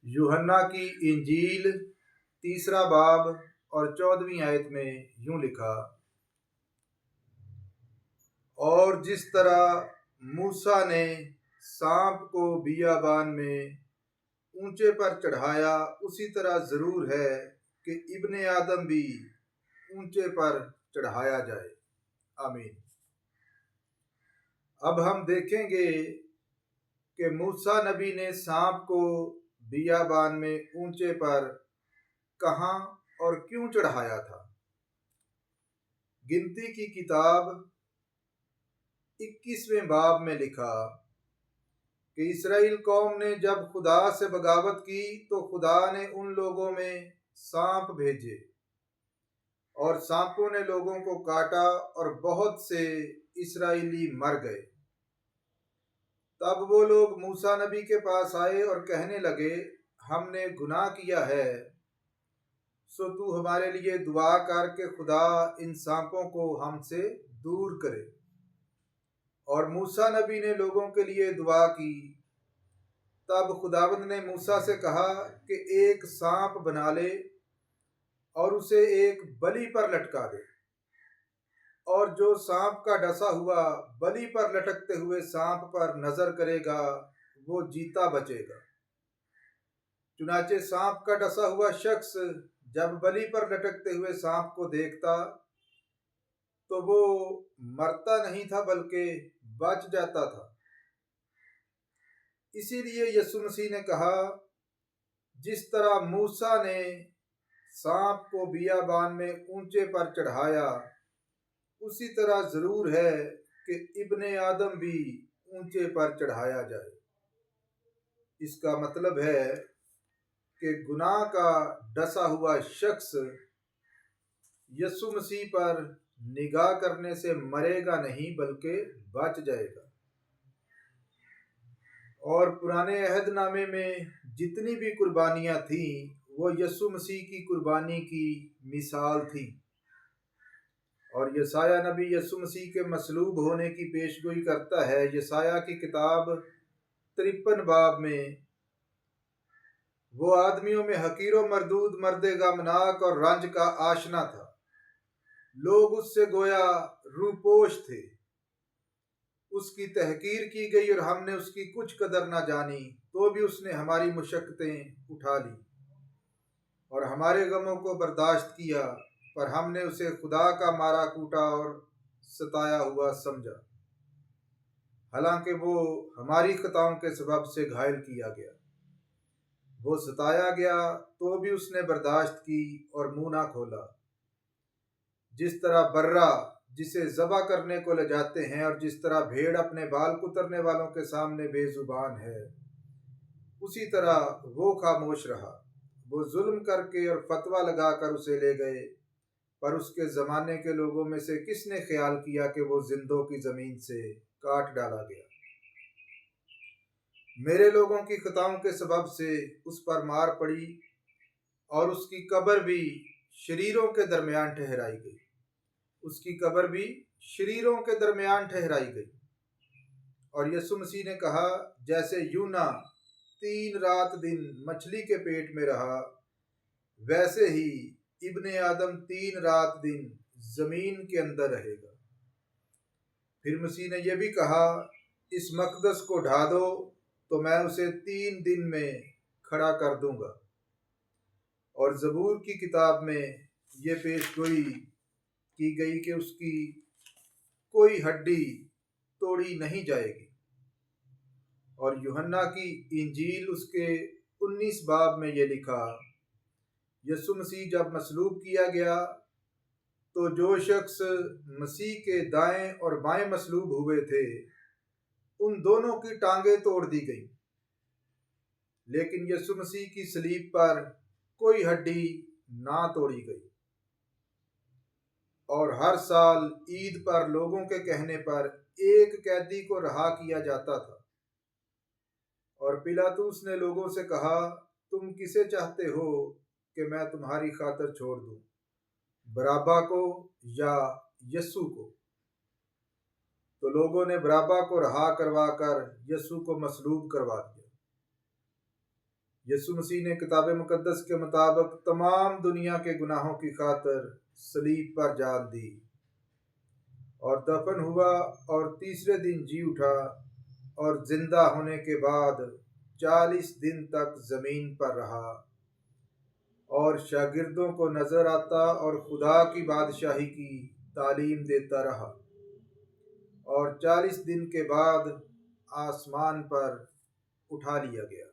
यूहन्ना की इंजील तीसरा बाब और 14वीं आयत में यूं लिखा, और जिस तरह मूसा ने सांप को बियाबान में ऊंचे पर चढ़ाया, उसी तरह ज़रूर है कि इब्ने आदम भी ऊंचे पर चढ़ाया जाए। आमीन। अब हम देखेंगे कि मूसा नबी ने सांप को बियाबान में ऊंचे पर कहाँ और क्यों चढ़ाया था। गिनती की किताब 21वें बाब में लिखा कि इसराइल कौम ने जब खुदा से बगावत की तो खुदा ने उन लोगों में सांप भेजे और सांपों ने लोगों को काटा और बहुत से इसराइली मर गए। तब वो लोग मूसा नबी के पास आए और कहने लगे, हमने गुनाह किया है, सो तू हमारे लिए दुआ कर के खुदा इन सांपों को हमसे दूर करे। और मूसा नबी ने लोगों के लिए दुआ की। तब खुदावंद ने मूसा से कहा कि एक सांप बना ले और उसे एक बलि पर लटका दे, और जो सांप का डसा हुआ बलि पर लटकते हुए सांप पर नजर करेगा वो जीता बचेगा। चुनाचे सांप का डसा हुआ शख्स जब बलि पर लटकते हुए सांप को देखता तो वो मरता नहीं था बल्कि बच जाता था। इसीलिए यीशु मसीह ने कहा, जिस तरह मूसा ने सांप को बियाबान में ऊंचे पर चढ़ाया, उसी तरह जरूर है कि इब्ने आदम भी ऊंचे पर चढ़ाया जाए। इसका मतलब है कि गुनाह का डसा हुआ शख्स यीशु मसीह पर निगाह करने से मरेगा नहीं बल्कि बच जाएगा। और पुराने अहदनामे में जितनी भी कुर्बानियाँ थीं वो यीशु मसीह की कुर्बानी की मिसाल थी। और यसाया नबी यीशु मसीह के मसलूब होने की पेशगोई करता है। यसाया की किताब 53 बाब में, वो आदमियों में हकीरो मरदूद, मर्दे गमनाक और रंज का आशना था। लोग उससे गोया रूपोश थे। उसकी तहकीर की गई और हमने उसकी कुछ कदर ना जानी, तो भी उसने हमारी मुशक्कतें उठा ली और हमारे गमों को बर्दाश्त किया, पर हमने उसे खुदा का मारा कूटा और सताया हुआ समझा। हालांकि वो हमारी खताओं के सबब से घायल किया गया, वो सताया गया तो भी उसने बर्दाश्त की और मुंह ना खोला। जिस तरह बर्रा जिसे ज़बा करने को ले जाते हैं और जिस तरह भेड़ अपने बाल कुतरने वालों के सामने बेजुबान है, उसी तरह वो खामोश रहा। वो जुल्म करके और फतवा लगाकर उसे ले गए, पर उसके ज़माने के लोगों में से किसने ख्याल किया कि वो जिंदों की ज़मीन से काट डाला गया। मेरे लोगों की खताओं के सबब से उस पर मार पड़ी और उसकी कब्र भी शरीरों के दरमियान ठहराई गई। उसकी कब्र भी शरीरों के दरमियान ठहराई गई। और यीशु मसीह ने कहा, जैसे यूना 3 रात दिन मछली के पेट में रहा, वैसे ही इब्ने आदम 3 रात दिन जमीन के अंदर रहेगा। फिर मसीह ने यह भी कहा, इस मकदस को ढा दो तो मैं उसे 3 दिन में खड़ा कर दूंगा। और ज़बूर की किताब में ये पेशगोई की गई कि उसकी कोई हड्डी तोड़ी नहीं जाएगी। और यूहन्ना की इंजील उसके 19 बाब में ये लिखा, यीशु मसीह जब मसलूब किया गया तो जो शख्स मसीह के दाएं और बाएं मसलूब हुए थे, उन दोनों की टांगें तोड़ दी गई, लेकिन यीशु मसीह की सलीब पर कोई हड्डी ना तोड़ी गई। और हर साल ईद पर लोगों के कहने पर एक कैदी को रहा किया जाता था। और पिलातुस ने लोगों से कहा, तुम किसे चाहते हो कि मैं तुम्हारी खातिर छोड़ दूं, बराबा को या यीशु को? तो लोगों ने बराबा को रहा करवा कर यीशु को मसलूब करवा दिया। یسوع مسیح نے کتاب مقدس کے مطابق تمام دنیا کے گناہوں کی خاطر صلیب پر جان دی اور دفن ہوا اور تیسرے دن جی اٹھا اور زندہ ہونے کے بعد 40 دن تک زمین پر رہا اور شاگردوں کو نظر آتا اور خدا کی بادشاہی کی تعلیم دیتا رہا اور 40 دن کے بعد آسمان پر اٹھا لیا گیا۔